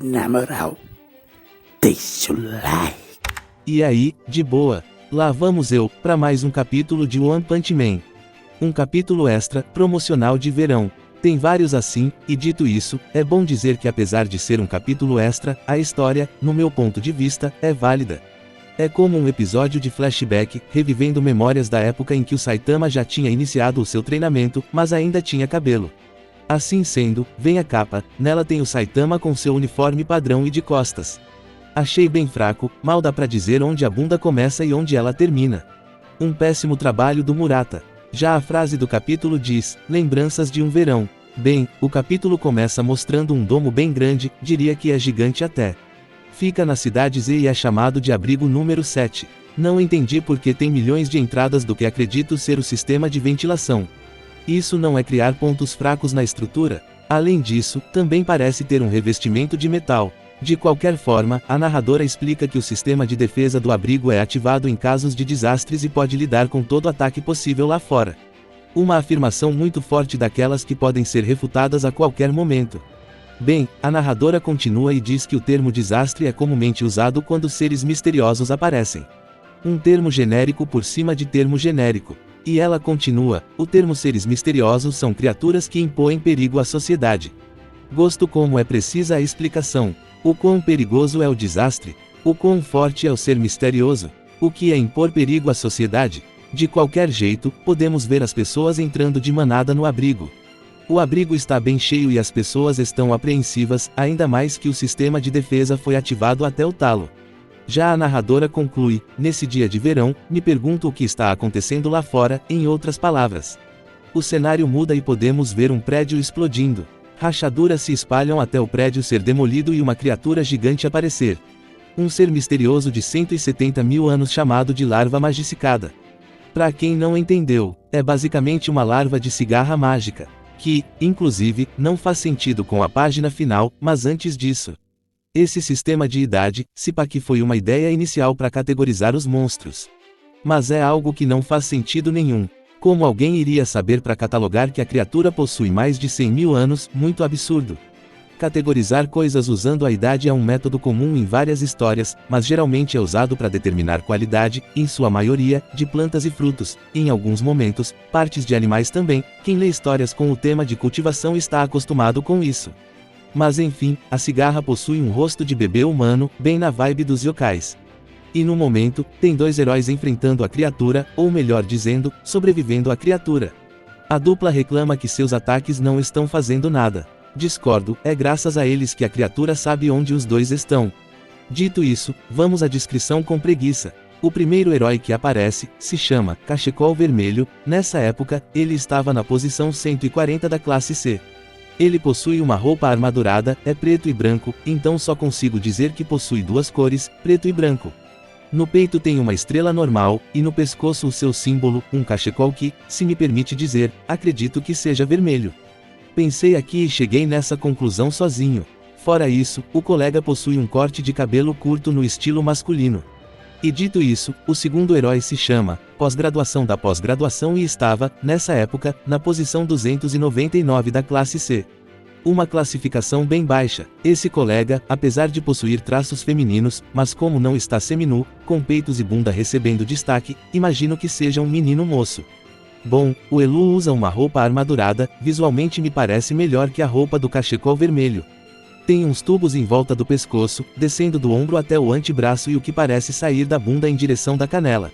Na moral, deixa o like. E aí, de boa, lá vamos eu, para mais um capítulo de One Punch Man. Um capítulo extra, promocional de verão. Tem vários assim, e dito isso, é bom dizer que apesar de ser um capítulo extra, a história, no meu ponto de vista, é válida. É como um episódio de flashback, revivendo memórias da época em que o Saitama já tinha iniciado o seu treinamento, mas ainda tinha cabelo. Assim sendo, vem a capa, nela tem o Saitama com seu uniforme padrão e de costas. Achei bem fraco, mal dá pra dizer onde a bunda começa e onde ela termina. Um péssimo trabalho do Murata. Já a frase do capítulo diz, lembranças de um verão. Bem, o capítulo começa mostrando um domo bem grande, diria que é gigante até. Fica na cidade Z e é chamado de abrigo número 7. Não entendi porque tem milhões de entradas do que acredito ser o sistema de ventilação. Isso não é criar pontos fracos na estrutura? Além disso, também parece ter um revestimento de metal. De qualquer forma, a narradora explica que o sistema de defesa do abrigo é ativado em casos de desastres e pode lidar com todo ataque possível lá fora. Uma afirmação muito forte daquelas que podem ser refutadas a qualquer momento. Bem, a narradora continua e diz que o termo desastre é comumente usado quando seres misteriosos aparecem. Um termo genérico por cima de termo genérico. E ela continua, o termo seres misteriosos são criaturas que impõem perigo à sociedade. Gosto como é precisa a explicação. O quão perigoso é o desastre? O quão forte é o ser misterioso? O que é impor perigo à sociedade? De qualquer jeito, podemos ver as pessoas entrando de manada no abrigo. O abrigo está bem cheio e as pessoas estão apreensivas, ainda mais que o sistema de defesa foi ativado até o talo. Já a narradora conclui, nesse dia de verão, me pergunto o que está acontecendo lá fora, em outras palavras. O cenário muda e podemos ver um prédio explodindo. Rachaduras se espalham até o prédio ser demolido e uma criatura gigante aparecer. Um ser misterioso de 170 mil anos chamado de larva magicicada. Pra quem não entendeu, é basicamente uma larva de cigarra mágica. Que, inclusive, não faz sentido com a página final, mas antes disso. Esse sistema de idade, se pá que foi uma ideia inicial para categorizar os monstros. Mas é algo que não faz sentido nenhum. Como alguém iria saber para catalogar que a criatura possui mais de 100 mil anos? Muito absurdo. Categorizar coisas usando a idade é um método comum em várias histórias, mas geralmente é usado para determinar qualidade, em sua maioria, de plantas e frutos, e em alguns momentos, partes de animais também. Quem lê histórias com o tema de cultivação está acostumado com isso. Mas enfim, a cigarra possui um rosto de bebê humano, bem na vibe dos yokais. E no momento, tem dois heróis enfrentando a criatura, ou melhor dizendo, sobrevivendo à criatura. A dupla reclama que seus ataques não estão fazendo nada. Discordo, é graças a eles que a criatura sabe onde os dois estão. Dito isso, vamos à descrição com preguiça. O primeiro herói que aparece, se chama Cachecol Vermelho. Nessa época, ele estava na posição 140 da classe C. Ele possui uma roupa armadurada, é preto e branco, então só consigo dizer que possui duas cores, preto e branco. No peito tem uma estrela normal, e no pescoço o seu símbolo, um cachecol que, se me permite dizer, acredito que seja vermelho. Pensei aqui e cheguei nessa conclusão sozinho. Fora isso, o colega possui um corte de cabelo curto no estilo masculino. E dito isso, o segundo herói se chama Pós-graduação da pós-graduação e estava, nessa época, na posição 299 da classe C. Uma classificação bem baixa. Esse colega, apesar de possuir traços femininos, mas como não está seminu, com peitos e bunda recebendo destaque, imagino que seja um menino moço. Bom, o Elu usa uma roupa armadurada, visualmente me parece melhor que a roupa do cachecol vermelho. Tem uns tubos em volta do pescoço, descendo do ombro até o antebraço e o que parece sair da bunda em direção da canela.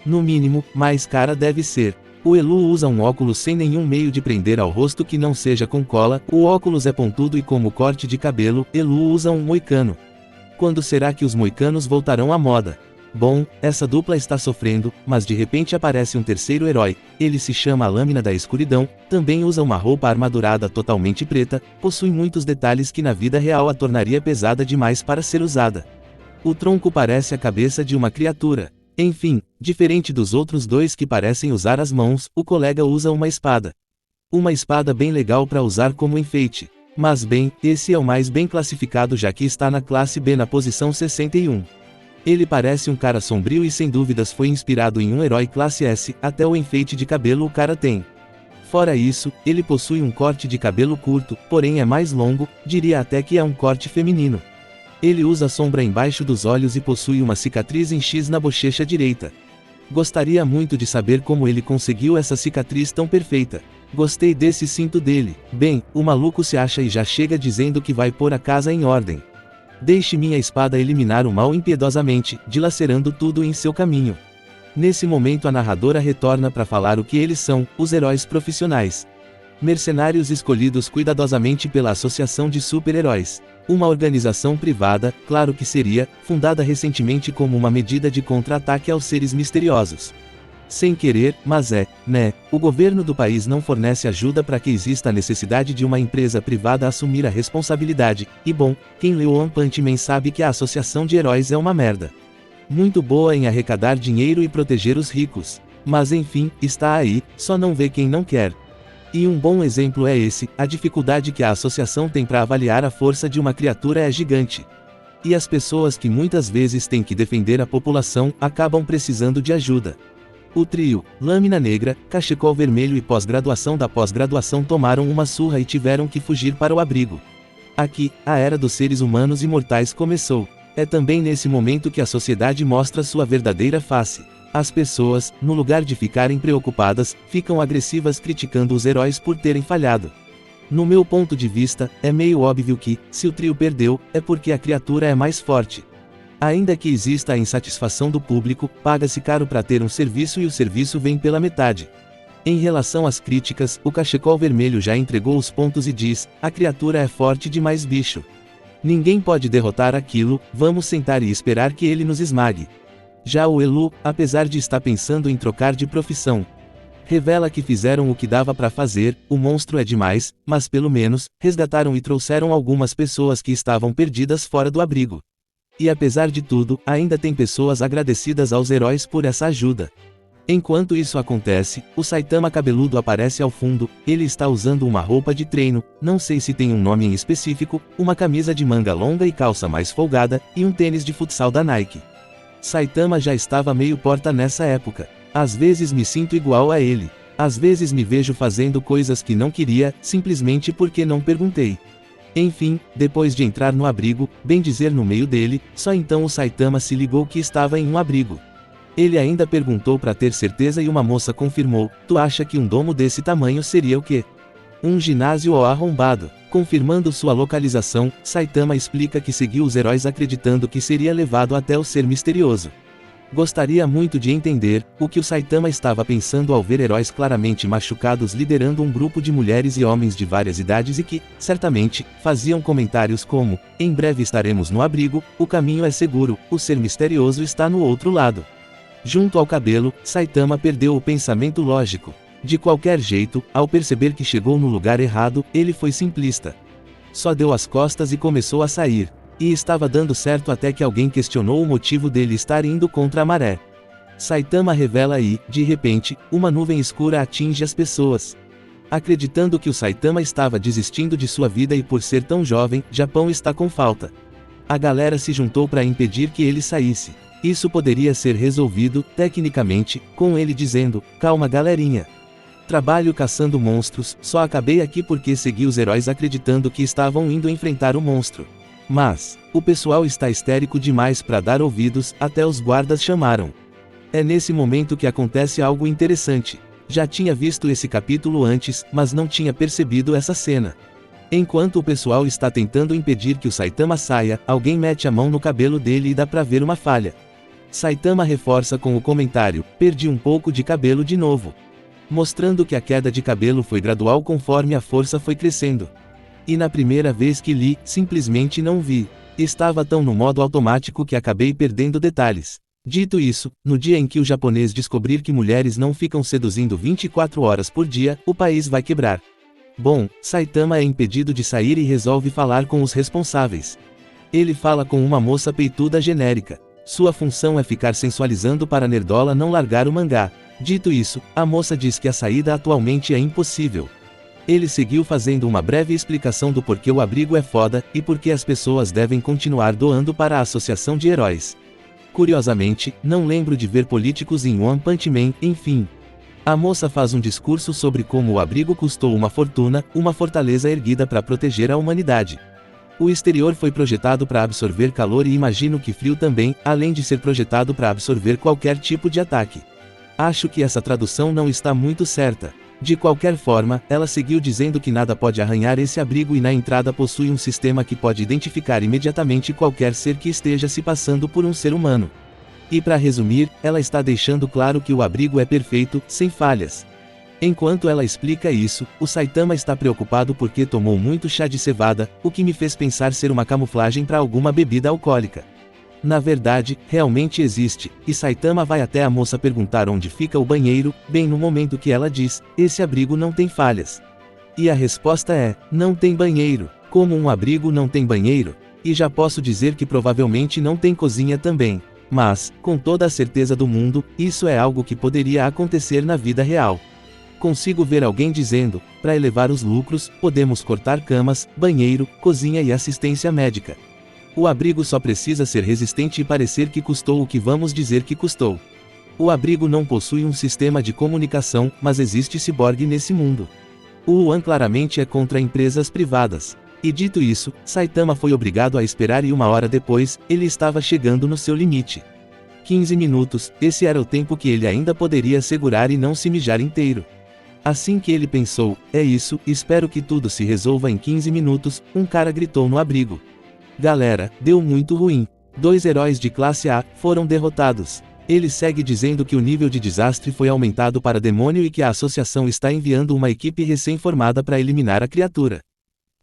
No mínimo, mais cara deve ser. O Elu usa um óculos sem nenhum meio de prender ao rosto que não seja com cola, o óculos é pontudo e como corte de cabelo, Elu usa um moicano. Quando será que os moicanos voltarão à moda? Bom, essa dupla está sofrendo, mas de repente aparece um terceiro herói. Ele se chama a Lâmina da Escuridão, também usa uma roupa armadurada totalmente preta, possui muitos detalhes que na vida real a tornaria pesada demais para ser usada. O tronco parece a cabeça de uma criatura. Enfim, diferente dos outros dois que parecem usar as mãos, o colega usa uma espada. Uma espada bem legal para usar como enfeite. Mas bem, esse é o mais bem classificado já que está na classe B na posição 61. Ele parece um cara sombrio e sem dúvidas foi inspirado em um herói classe S, até o enfeite de cabelo o cara tem. Fora isso, ele possui um corte de cabelo curto, porém é mais longo, diria até que é um corte feminino. Ele usa sombra embaixo dos olhos e possui uma cicatriz em X na bochecha direita. Gostaria muito de saber como ele conseguiu essa cicatriz tão perfeita. Gostei desse cinto dele. Bem, o maluco se acha e já chega dizendo que vai pôr a casa em ordem. Deixe minha espada eliminar o mal impiedosamente, dilacerando tudo em seu caminho. Nesse momento a narradora retorna para falar o que eles são, os heróis profissionais. Mercenários escolhidos cuidadosamente pela Associação de Super-Heróis. Uma organização privada, claro que seria, fundada recentemente como uma medida de contra-ataque aos seres misteriosos. Sem querer, mas o governo do país não fornece ajuda para que exista a necessidade de uma empresa privada assumir a responsabilidade, e bom, quem leu One Punch Man sabe que a Associação de Heróis é uma merda. Muito boa em arrecadar dinheiro e proteger os ricos. Mas enfim, está aí, só não vê quem não quer. E um bom exemplo é esse, a dificuldade que a associação tem para avaliar a força de uma criatura é gigante. E as pessoas que muitas vezes têm que defender a população, acabam precisando de ajuda. O trio, Lâmina Negra, Cachecol Vermelho e Pós-Graduação da Pós-Graduação tomaram uma surra e tiveram que fugir para o abrigo. Aqui, a era dos seres humanos imortais começou. É também nesse momento que a sociedade mostra sua verdadeira face. As pessoas, no lugar de ficarem preocupadas, ficam agressivas criticando os heróis por terem falhado. No meu ponto de vista, é meio óbvio que, se o trio perdeu, é porque a criatura é mais forte. Ainda que exista a insatisfação do público, paga-se caro para ter um serviço e o serviço vem pela metade. Em relação às críticas, o Cachecol Vermelho já entregou os pontos e diz: a criatura é forte demais, bicho. Ninguém pode derrotar aquilo, vamos sentar e esperar que ele nos esmague. Já o Elu, apesar de estar pensando em trocar de profissão, revela que fizeram o que dava para fazer, o monstro é demais, mas pelo menos, resgataram e trouxeram algumas pessoas que estavam perdidas fora do abrigo. E apesar de tudo, ainda tem pessoas agradecidas aos heróis por essa ajuda. Enquanto isso acontece, o Saitama cabeludo aparece ao fundo, ele está usando uma roupa de treino, não sei se tem um nome em específico, uma camisa de manga longa e calça mais folgada, e um tênis de futsal da Nike. Saitama já estava meio porta nessa época. Às vezes me sinto igual a ele. Às vezes me vejo fazendo coisas que não queria, simplesmente porque não perguntei. Enfim, depois de entrar no abrigo, bem dizer no meio dele, só então o Saitama se ligou que estava em um abrigo. Ele ainda perguntou para ter certeza e uma moça confirmou: tu acha que um domo desse tamanho seria o quê? Um ginásio ou arrombado? Confirmando sua localização, Saitama explica que seguiu os heróis acreditando que seria levado até o ser misterioso. Gostaria muito de entender o que o Saitama estava pensando ao ver heróis claramente machucados liderando um grupo de mulheres e homens de várias idades e que, certamente, faziam comentários como: em breve estaremos no abrigo, o caminho é seguro, o ser misterioso está no outro lado. Junto ao cabelo, Saitama perdeu o pensamento lógico. De qualquer jeito, ao perceber que chegou no lugar errado, ele foi simplista. Só deu as costas e começou a sair. E estava dando certo até que alguém questionou o motivo dele estar indo contra a maré. Saitama revela e, de repente, uma nuvem escura atinge as pessoas. Acreditando que o Saitama estava desistindo de sua vida e por ser tão jovem, Japão está com falta. A galera se juntou para impedir que ele saísse. Isso poderia ser resolvido, tecnicamente, com ele dizendo: calma galerinha. Trabalho caçando monstros, só acabei aqui porque segui os heróis acreditando que estavam indo enfrentar o monstro. Mas, o pessoal está histérico demais para dar ouvidos, até os guardas chamaram. É nesse momento que acontece algo interessante. Já tinha visto esse capítulo antes, mas não tinha percebido essa cena. Enquanto o pessoal está tentando impedir que o Saitama saia, alguém mete a mão no cabelo dele e dá pra ver uma falha. Saitama reforça com o comentário: perdi um pouco de cabelo de novo. Mostrando que a queda de cabelo foi gradual conforme a força foi crescendo. E na primeira vez que li, simplesmente não vi. Estava tão no modo automático que acabei perdendo detalhes. Dito isso, no dia em que o japonês descobrir que mulheres não ficam seduzindo 24 horas por dia, o país vai quebrar. Bom, Saitama é impedido de sair e resolve falar com os responsáveis. Ele fala com uma moça peituda genérica. Sua função é ficar sensualizando para a nerdola não largar o mangá. Dito isso, a moça diz que a saída atualmente é impossível. Ele seguiu fazendo uma breve explicação do porquê o abrigo é foda, e por que as pessoas devem continuar doando para a Associação de Heróis. Curiosamente, não lembro de ver políticos em One Punch Man, enfim. A moça faz um discurso sobre como o abrigo custou uma fortuna, uma fortaleza erguida para proteger a humanidade. O exterior foi projetado para absorver calor e imagino que frio também, além de ser projetado para absorver qualquer tipo de ataque. Acho que essa tradução não está muito certa. De qualquer forma, ela seguiu dizendo que nada pode arranhar esse abrigo e na entrada possui um sistema que pode identificar imediatamente qualquer ser que esteja se passando por um ser humano. E para resumir, ela está deixando claro que o abrigo é perfeito, sem falhas. Enquanto ela explica isso, o Saitama está preocupado porque tomou muito chá de cevada, o que me fez pensar ser uma camuflagem para alguma bebida alcoólica. Na verdade, realmente existe, e Saitama vai até a moça perguntar onde fica o banheiro, bem no momento que ela diz, esse abrigo não tem falhas. E a resposta é, não tem banheiro. Como um abrigo não tem banheiro? E já posso dizer que provavelmente não tem cozinha também. Mas, com toda a certeza do mundo, isso é algo que poderia acontecer na vida real. Consigo ver alguém dizendo, para elevar os lucros, podemos cortar camas, banheiro, cozinha e assistência médica. O abrigo só precisa ser resistente e parecer que custou o que vamos dizer que custou. O abrigo não possui um sistema de comunicação, mas existe ciborgue nesse mundo. O Yuan claramente é contra empresas privadas. E dito isso, Saitama foi obrigado a esperar e 1 hora depois, ele estava chegando no seu limite. 15 minutos, esse era o tempo que ele ainda poderia segurar e não se mijar inteiro. Assim que ele pensou, é isso, espero que tudo se resolva em 15 minutos, um cara gritou no abrigo. Galera, deu muito ruim. 2 heróis de classe A foram derrotados. Ele segue dizendo que o nível de desastre foi aumentado para demônio e que a associação está enviando uma equipe recém-formada para eliminar a criatura.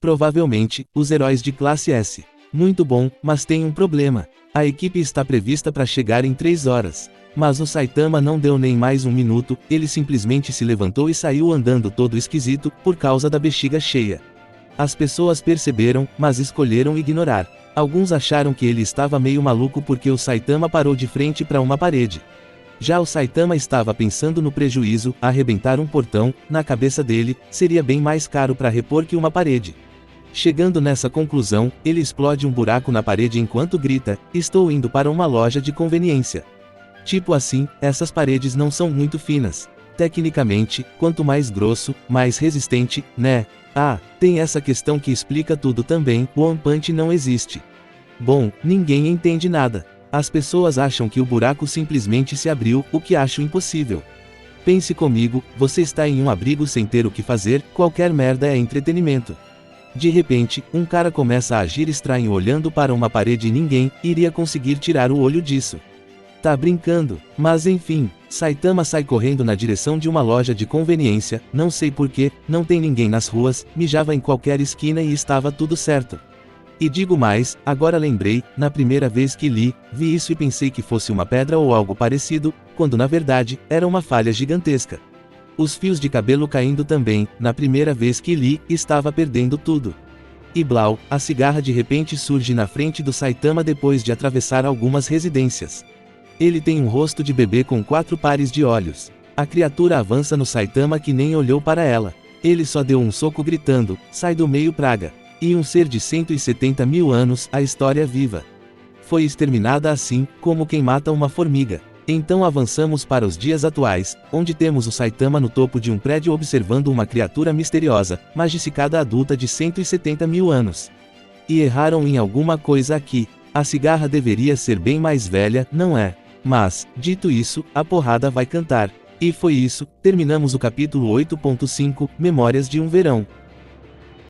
Provavelmente, os heróis de classe S. Muito bom, mas tem um problema. A equipe está prevista para chegar em 3 horas. Mas o Saitama não deu nem mais 1 minuto, ele simplesmente se levantou e saiu andando todo esquisito, por causa da bexiga cheia. As pessoas perceberam, mas escolheram ignorar. Alguns acharam que ele estava meio maluco porque o Saitama parou de frente para uma parede. Já o Saitama estava pensando no prejuízo, arrebentar um portão, na cabeça dele, seria bem mais caro para repor que uma parede. Chegando nessa conclusão, ele explode um buraco na parede enquanto grita, estou indo para uma loja de conveniência. Tipo assim, essas paredes não são muito finas. Tecnicamente, quanto mais grosso, mais resistente, né? Ah, tem essa questão que explica tudo também, o One Punch não existe. Bom, ninguém entende nada. As pessoas acham que o buraco simplesmente se abriu, o que acho impossível. Pense comigo, você está em um abrigo sem ter o que fazer, qualquer merda é entretenimento. De repente, um cara começa a agir estranho olhando para uma parede e ninguém iria conseguir tirar o olho disso. Tá brincando, mas enfim, Saitama sai correndo na direção de uma loja de conveniência, não sei porquê, não tem ninguém nas ruas, mijava em qualquer esquina e estava tudo certo. E digo mais, agora lembrei, na primeira vez que vi isso e pensei que fosse uma pedra ou algo parecido, quando na verdade, era uma falha gigantesca. Os fios de cabelo caindo também, na primeira vez que estava perdendo tudo. E blau, a cigarra de repente surge na frente do Saitama depois de atravessar algumas residências. Ele tem um rosto de bebê com 4 pares de olhos. A criatura avança no Saitama que nem olhou para ela. Ele só deu um soco gritando, sai do meio praga. E um ser de 170 mil anos, a história viva. Foi exterminada assim, como quem mata uma formiga. Então avançamos para os dias atuais, onde temos o Saitama no topo de um prédio observando uma criatura misteriosa, magicada adulta de 170 mil anos. E erraram em alguma coisa aqui. A cigarra deveria ser bem mais velha, não é? Mas, dito isso, a porrada vai cantar. E foi isso, terminamos o capítulo 8.5, Memórias de um Verão.